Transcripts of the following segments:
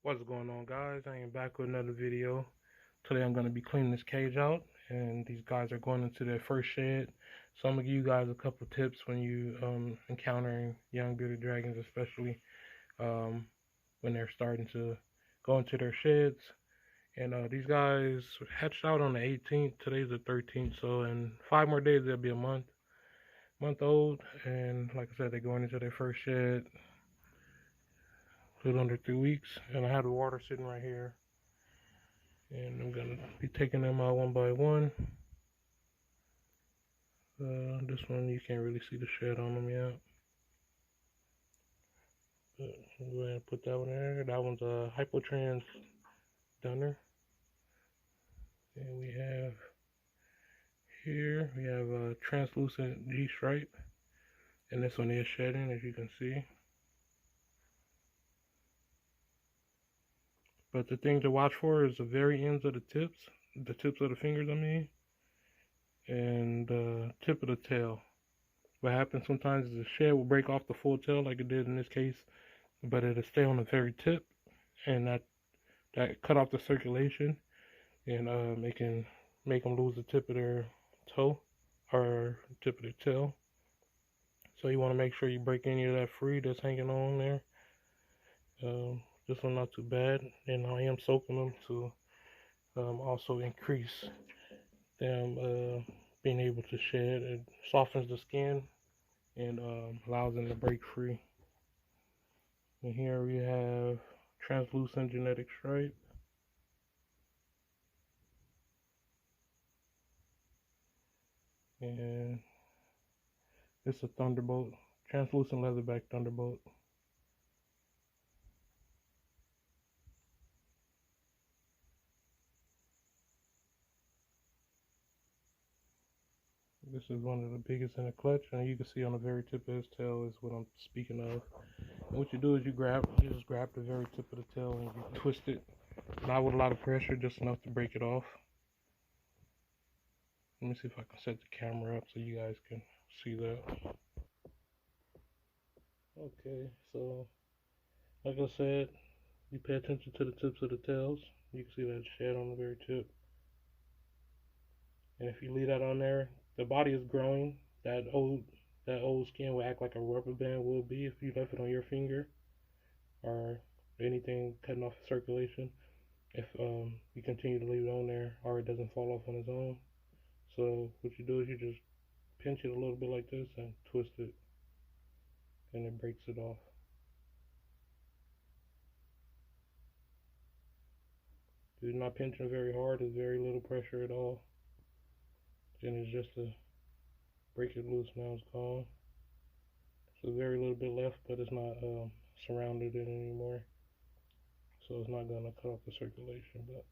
What's going on, guys? I am back with another video. Today I'm going to be cleaning this cage out, and these guys are going into their first shed. So I'm going to give you guys a couple tips when you encountering young bearded dragons, especially when they're starting to go into their sheds. And these guys hatched out on the 18th. Today's the 13th, so in 5 more days they'll be a month old. And like I said, they're going into their first shed a little under 3 weeks. And I have the water sitting right here. And I'm gonna be taking them out one by one. This one you can't really see the shed on them yet. But I'm going to put that one there. That one's a hypotrans dunner. And we have here a translucent G stripe, and this one is shedding, as you can see. But the thing to watch for is the very ends of the tips of the fingers, I mean, and the tip of the tail. What happens sometimes is the shed will break off the full tail, like it did in this case, but it'll stay on the very tip, and that cut off the circulation, and it can make them lose the tip of their toe or tip of their tail. So you want to make sure you break any of that free that's hanging on there. This one not too bad, and I am soaking them to also increase them being able to shed. It softens the skin and allows them to break free. And here we have translucent genetic stripe. And it's a thunderbolt, translucent leatherback thunderbolt. This is one of the biggest in the clutch, and you can see on the very tip of his tail is what I'm speaking of. And what you do is you just grab the very tip of the tail and you twist it, not with a lot of pressure, just enough to break it off. Let me see if I can set the camera up so you guys can see that. Okay, so like I said, you pay attention to the tips of the tails. You can see that shed on the very tip. And if you leave that on there, the body is growing. That old skin will act like a rubber band will be if you left it on your finger or anything cutting off the circulation. If you continue to leave it on there, or it doesn't fall off on its own. So what you do is you just pinch it a little bit like this and twist it, and it breaks it off. You're not pinching very hard. There's very little pressure at all. And it's just to break it loose. Now it's gone. So very little bit left, but it's not surrounded it anymore. So it's not going to cut off the circulation. But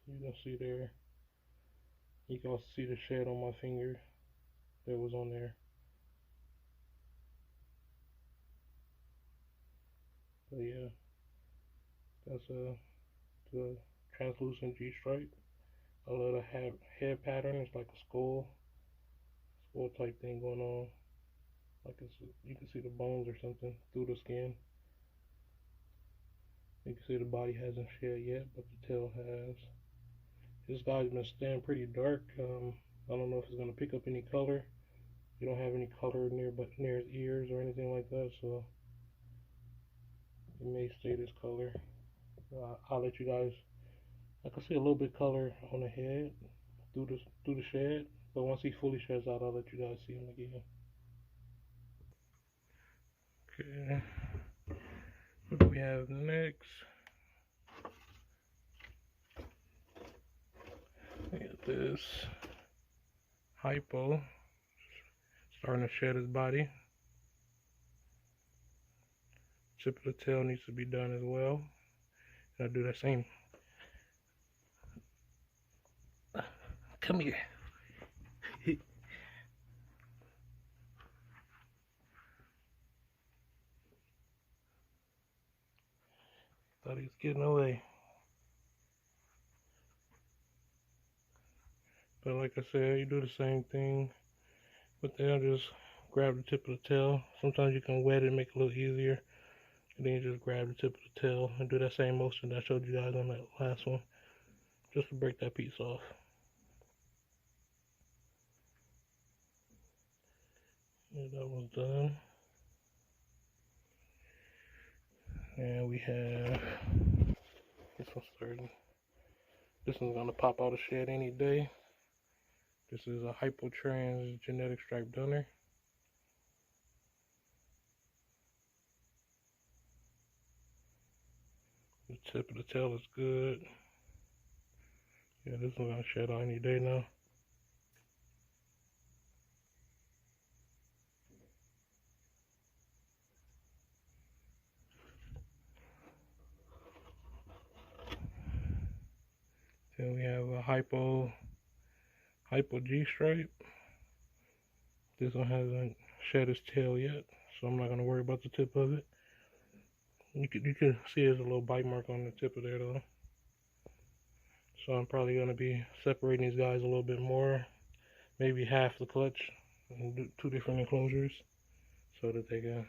you can see there. You can also see the shed on my finger that was on there. But yeah, that's the translucent G stripe. I love the head pattern. It's like a skull type thing going on. Like you can see the bones or something through the skin. You can see the body hasn't shed yet, but the tail has. This guy's been staying pretty dark. I don't know if it's gonna pick up any color. You don't have any color near his ears or anything like that, so it may stay this color. I'll let you guys. I can see a little bit color on the head through the shed, but once he fully sheds out, I'll let you guys see him again. Okay, what do we have next? We got this hypo starting to shed his body. Tip of the tail needs to be done as well. And I do that same. Come here. Thought he was getting away. But like I said, you do the same thing. But then just grab the tip of the tail. Sometimes you can wet it, make it a little easier. And then you just grab the tip of the tail and do that same motion that I showed you guys on that last one, just to break that piece off. And that was done. And we have this one starting. This one's gonna pop out of shed any day. This is a hypotrans genetic stripe dunner. The tip of the tail is good. Yeah, this one's gonna shed out any day now. Then we have a hypo G stripe. This one hasn't shed its tail yet, so I'm not gonna worry about the tip of it. You can see there's a little bite mark on the tip of there though. So I'm probably gonna be separating these guys a little bit more, maybe half the clutch and do 2 different enclosures, so that they can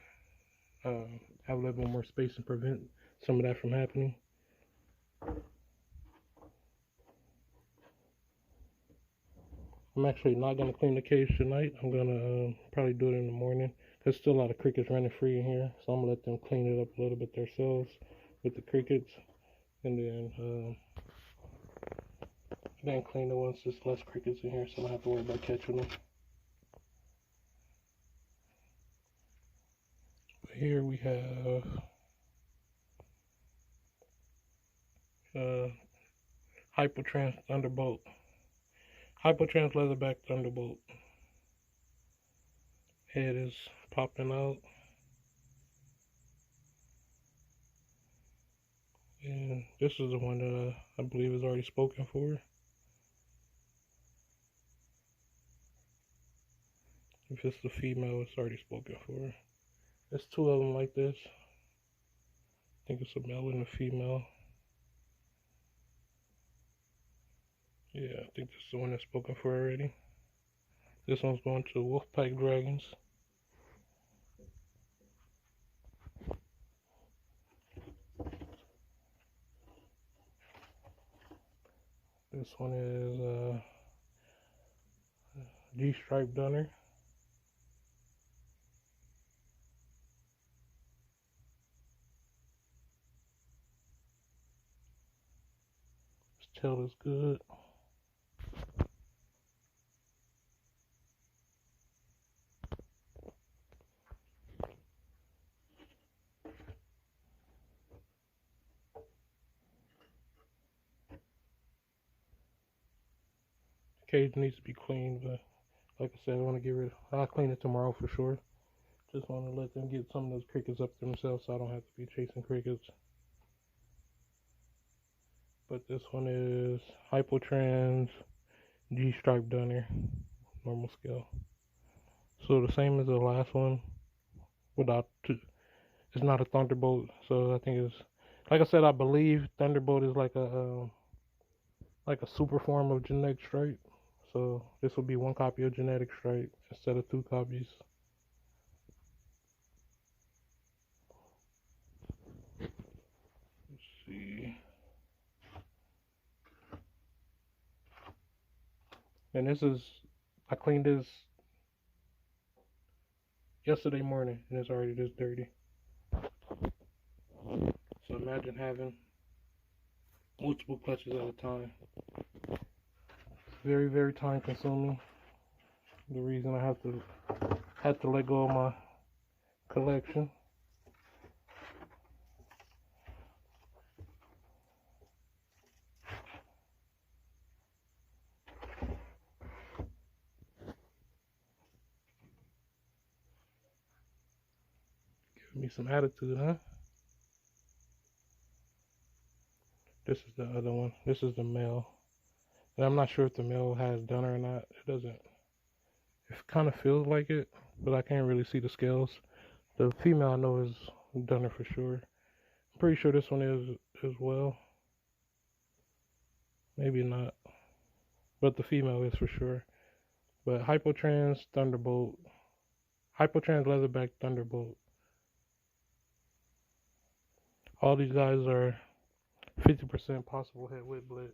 have a little bit more space and prevent some of that from happening. I'm actually not going to clean the cage tonight. I'm going to probably do it in the morning. There's still a lot of crickets running free in here, so I'm going to let them clean it up a little bit themselves with the crickets, and then clean it once there's less crickets in here, so I don't have to worry about catching them. Here we have Hypotrans Thunderbolt. Hypotrans Leatherback Thunderbolt. Head is popping out. And this is the one that I believe is already spoken for. If it's the female, it's already spoken for. There's 2 of them like this. I think it's a male and a female. Yeah, I think this is the one that's spoken for already. This one's going to Wolfpack Dragons. This one is G-Stripe Dunner. His tail is good. Cage needs to be cleaned, but like I said, I want to get rid of it. I'll clean it tomorrow for sure. Just want to let them get some of those crickets up themselves so I don't have to be chasing crickets. But this one is Hypotrans G-Stripe Dunner, normal scale. So the same as the last one, without it's not a Thunderbolt. So I think it's, like I said, I believe Thunderbolt is like a super form of genetic stripe. So this will be 1 copy of genetic stripe instead of 2 copies. Let's see. And this is, I cleaned this yesterday morning and it's already this dirty. So imagine having multiple clutches at a time. It's very, very time consuming. The reason I had to let go of my collection. Give me some attitude, huh? This is the other one. This is the male. And I'm not sure if the male has dunner or not. It doesn't. It kind of feels like it, but I can't really see the scales. The female I know is dunner for sure. I'm pretty sure this one is as well. Maybe not. But the female is for sure. But Hypotrans Thunderbolt. Hypotrans Leatherback Thunderbolt. All these guys are 50% possible head width bled.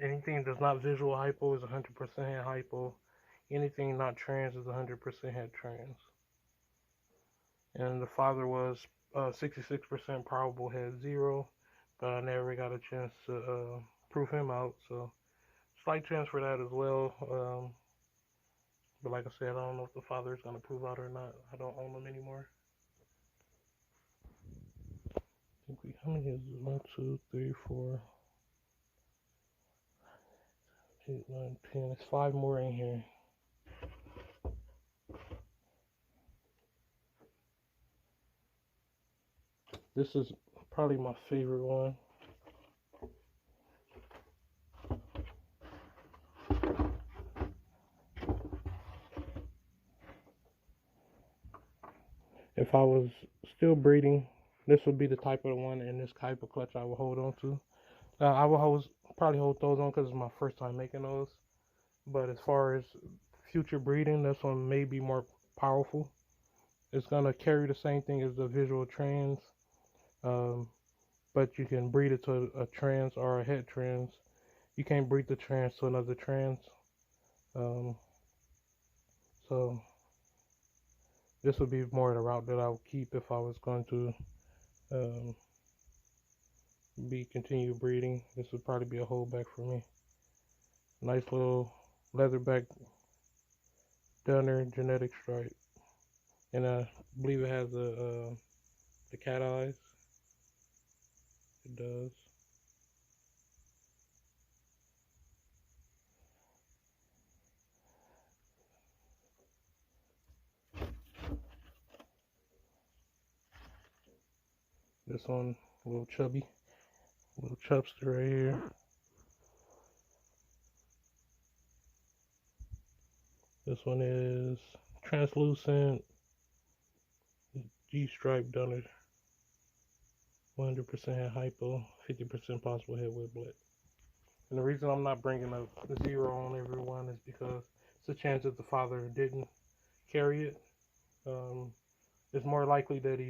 Anything that's not visual hypo is 100% head hypo. Anything not trans is 100% head trans. And the father was 66% probable head zero, but I never got a chance to prove him out. So slight chance for that as well. But like I said, I don't know if the father is going to prove out or not. I don't own them anymore. How many is it? 1, 2, 3, 4, 8, 9, 10. There's 5 more in here. This is probably my favorite one. If I was still breeding, this would be the type of one and this type of clutch I would hold on to. I would probably hold those on because it's my first time making those. But as far as future breeding, this one may be more powerful. It's going to carry the same thing as the visual trans, but you can breed it to a trans or a het trans. You can't breed the trans to another trans. So this would be more the route that I would keep if I was going to be continue breeding. This would probably be a holdback for me. Nice little leatherback Dunner genetic stripe, and I believe it has the cat eyes. It does. This one, a little chubby, little chubster right here. This one is translucent G-stripe Dunner, 100% head hypo, 50% possible head width bled. And the reason I'm not bringing up the zero on everyone is because it's a chance that the father didn't carry it. It's more likely that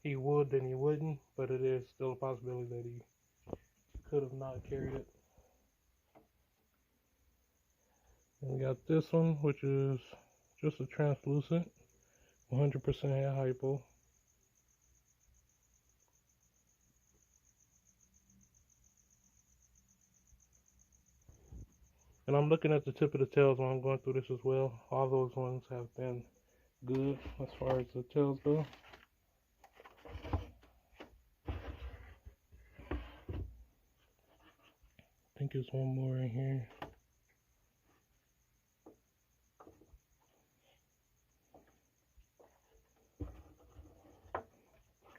he would than he wouldn't, but it is still a possibility that he could have not carried it. And we got this one, which is just a translucent, 100% head hypo. And I'm looking at the tip of the tails while I'm going through this as well. All those ones have been good as far as the tails go. I think there's one more in here.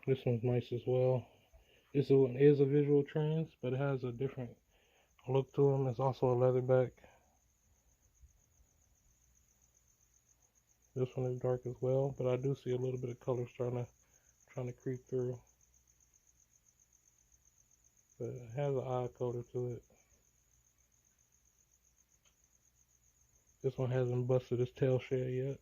This one's nice as well. This one is a visual trans, but it has a different look to them. It's also a leatherback. This one is dark as well, but I do see a little bit of color trying to creep through. But it has an eye color to it. This one hasn't busted its tail shed yet.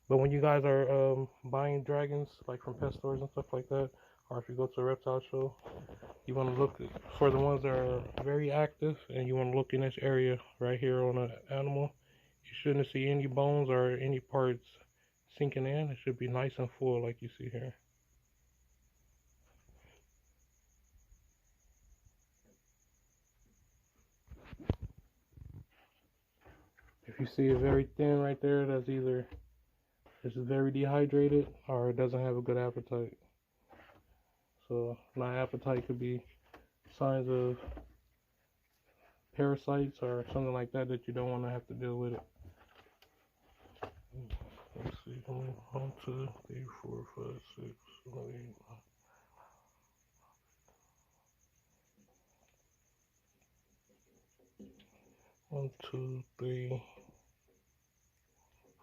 But when you guys are buying dragons, like from pet stores and stuff like that, or if you go to a reptile show, you want to look for the ones that are very active, and you want to look in this area right here on an animal. You shouldn't see any bones or any parts sinking in. It should be nice and full like you see here. If you see it very thin right there, that's either it's very dehydrated or it doesn't have a good appetite. So not appetite could be signs of parasites or something like that that you don't want to have to deal with it. Let's see, 1, 2, 3, 4, 5, 6, 7, 8, 9. 1, 2, 3,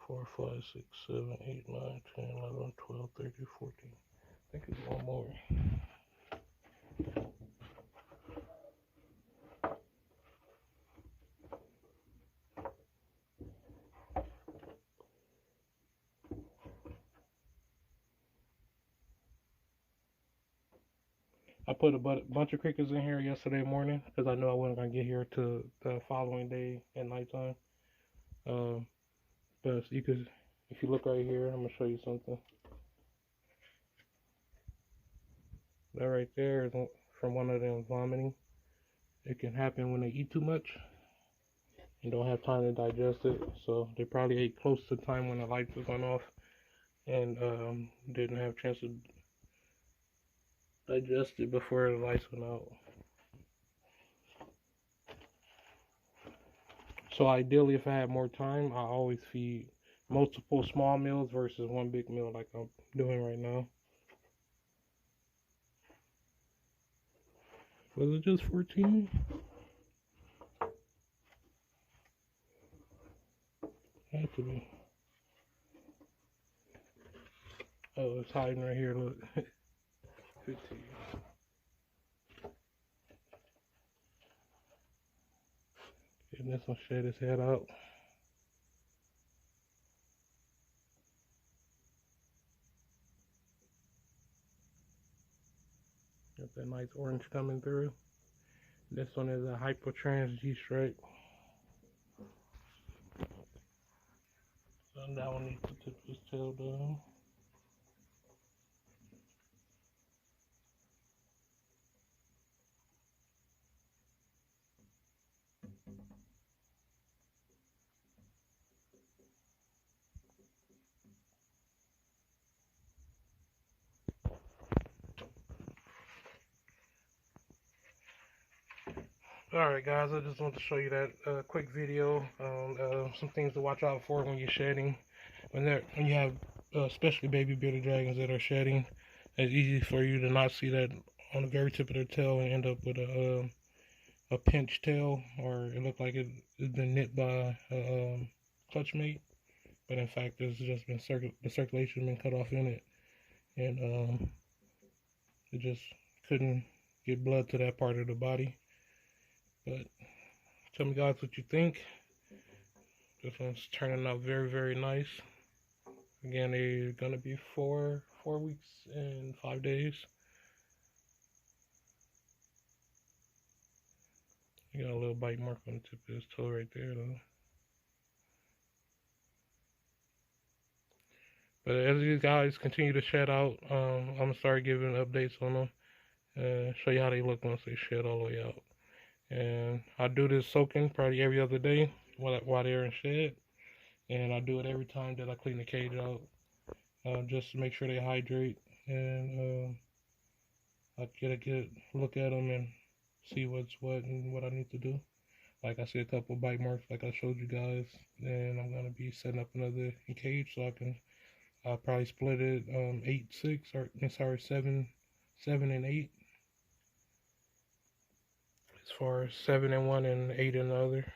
4, 5, 6, 7, 8, 9, 10, 11, 12, 13, 14. I think it's one more. I put a bunch of crickets in here yesterday morning because I knew I wasn't gonna get here to the following day at nighttime. Um, but you could, if you look right here, I'm gonna show you something. That right there is from one of them vomiting. It can happen when they eat too much and don't have time to digest it. So they probably ate close to the time when the lights was going off and didn't have a chance to digest it before the lights went out. So ideally, if I had more time, I always feed multiple small meals versus one big meal like I'm doing right now. Was it just 14? Had to be. Oh, it's hiding right here. Look. 15. And this one shed his head out. Got that nice orange coming through. This one is a hypotrans G-stripe. So that one needs to tip his tail down. Alright guys, I just want to show you that quick video on some things to watch out for when you're shedding. When you have especially baby bearded dragons that are shedding, it's easy for you to not see that on the very tip of their tail and end up with a pinched tail, or it looked like it's been nipped by a clutch mate, but in fact there's just been the circulation been cut off in it, and it just couldn't get blood to that part of the body. But tell me guys what you think. This one's turning out very, very nice. Again, they're gonna be 4 weeks and 5 days. You got a little bite mark on the tip of his toe right there though. But as these guys continue to shed out, I'm gonna start giving updates on them and show you how they look once they shed all the way out. And I do this soaking probably every other day while they're in shed, and I do it every time that I clean the cage out, just to make sure they hydrate, and I get a good look at them and see what's what and what I need to do. Like I see a couple bite marks like I showed you guys, and I'm gonna be setting up another cage so I'll probably split it 8-6 or sorry 7 and 8. As far as 7 in one and 8 in the other.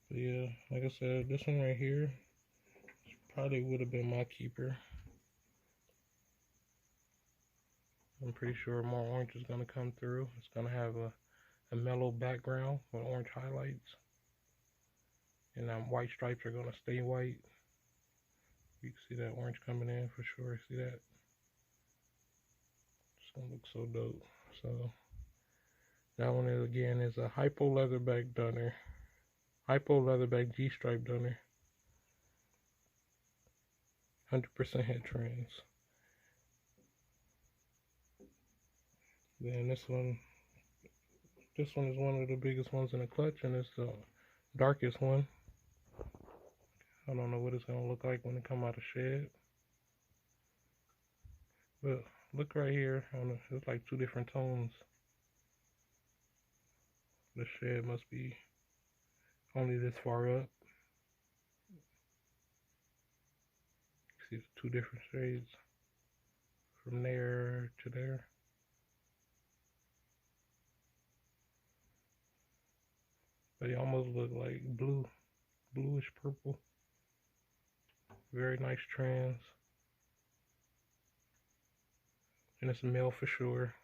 But yeah, like I said, this one right here probably would have been my keeper. I'm pretty sure more orange is gonna come through. It's gonna have a mellow background with orange highlights, and white stripes are gonna stay white. You can see that orange coming in for sure. See that? It's gonna look so dope. So that one is again is a hypo leatherback dunner, hypo leatherback G-stripe dunner, 100% head trans. Then this one is one of the biggest ones in the clutch, and it's the darkest one. I don't know what it's gonna look like when it come out of shed. But look right here, it's like 2 different tones. The shed must be only this far up. See the 2 different shades from there to there. They almost look like bluish purple. Very nice trans. And it's a male for sure.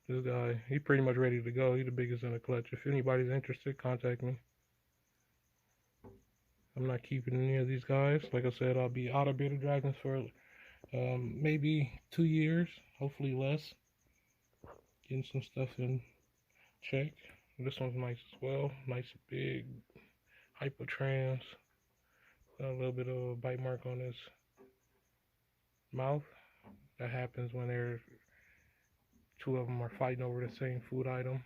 This guy, he's pretty much ready to go. He's the biggest in the clutch. If anybody's interested, contact me. I'm not keeping any of these guys. Like I said, I'll be out of bearded dragons for maybe 2 years, hopefully less. Getting some stuff in check. This one's nice as well. Nice big hypotrans. Got a little bit of a bite mark on his mouth. That happens when two of them are fighting over the same food item.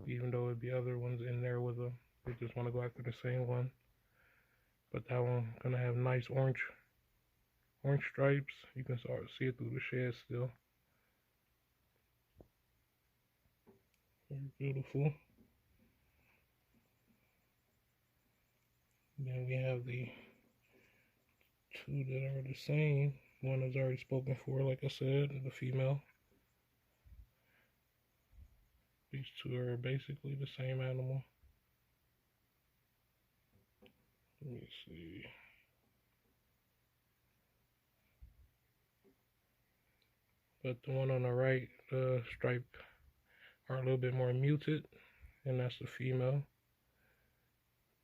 Even though it'd be other ones in there with them, they just want to go after the same one. But that one gonna have nice orange stripes. You can start see it through the shed still. Very beautiful. Then we have the two that are the same. One is already spoken for, like I said, the female. These two are basically the same animal. Let me see. But the one on the right, the stripe are a little bit more muted, and that's the female.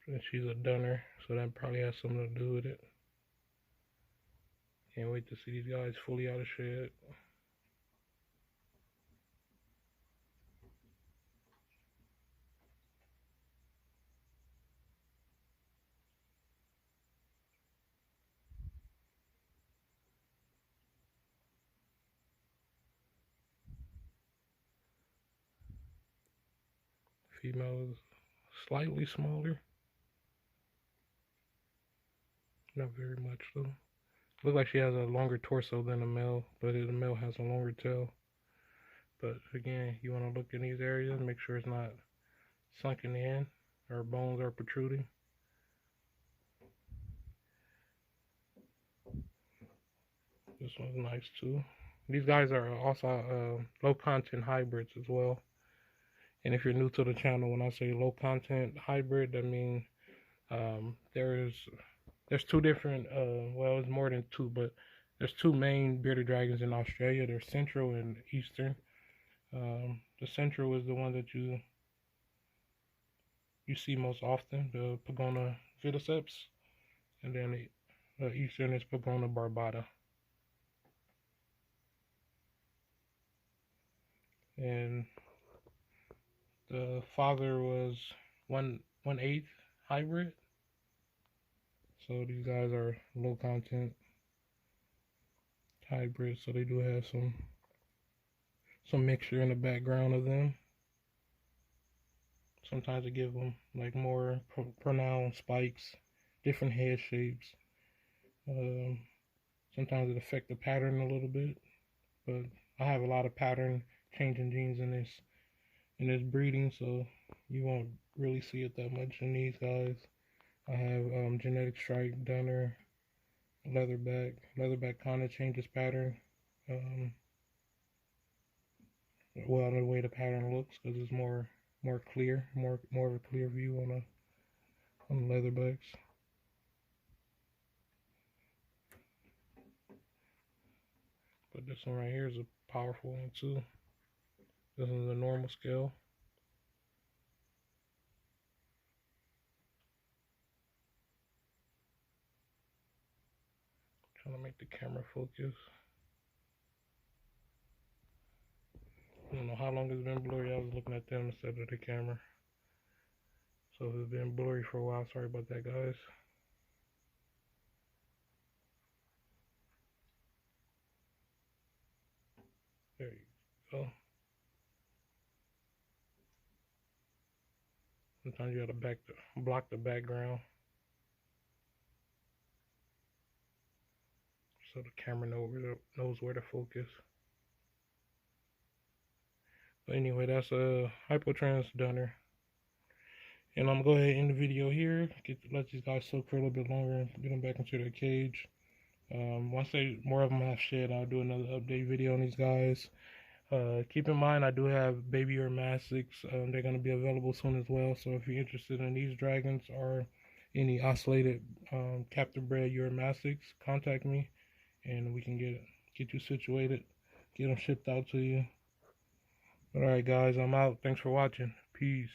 And she's a dunner, so that probably has something to do with it. Can't wait to see these guys fully out of shed. Female is slightly smaller. Not very much though. Looks like she has a longer torso than a male, but the male has a longer tail. But again, you want to look in these areas, make sure it's not sunken in or bones are protruding. This one's nice too. These guys are also low content hybrids as well. And if you're new to the channel, when I say low content hybrid, that means there's two different, well, it's more than two, but there's two main bearded dragons in Australia. There's Central and Eastern. The Central is the one that you see most often, the Pagona viticeps, and then the Eastern is Pagona barbata. And the father was 1/8 hybrid. So these guys are low content hybrids, so they do have some mixture in the background of them. Sometimes they give them like more pronounced spikes, different head shapes. Sometimes it affects the pattern a little bit, but I have a lot of pattern changing genes in this breeding, so you won't really see it that much in these guys. I have genetic stripe, dunner, leatherback. Leatherback kind of changes pattern. Well, the way the pattern looks, because it's more clear, more of a clear view on the leatherbacks. But this one right here is a powerful one too. This is a normal scale. Trying to make the camera focus. I don't know how long it's been blurry. I was looking at them instead of the camera. So if it's been blurry for a while, sorry about that, guys. There you go. Sometimes you gotta block the background so the camera knows where to focus. But anyway, that's a hypotrans dunner. And I'm gonna go ahead and end the video here. Let these guys soak for a little bit longer and get them back into their cage. Once more of them have shed, I'll do another update video on these guys. Keep in mind, I do have baby Uromasics. They're going to be available soon as well. So if you're interested in these dragons or any oscillated captive bred Uromasics, contact me and we can get you situated, get them shipped out to you. Alright guys, I'm out. Thanks for watching. Peace.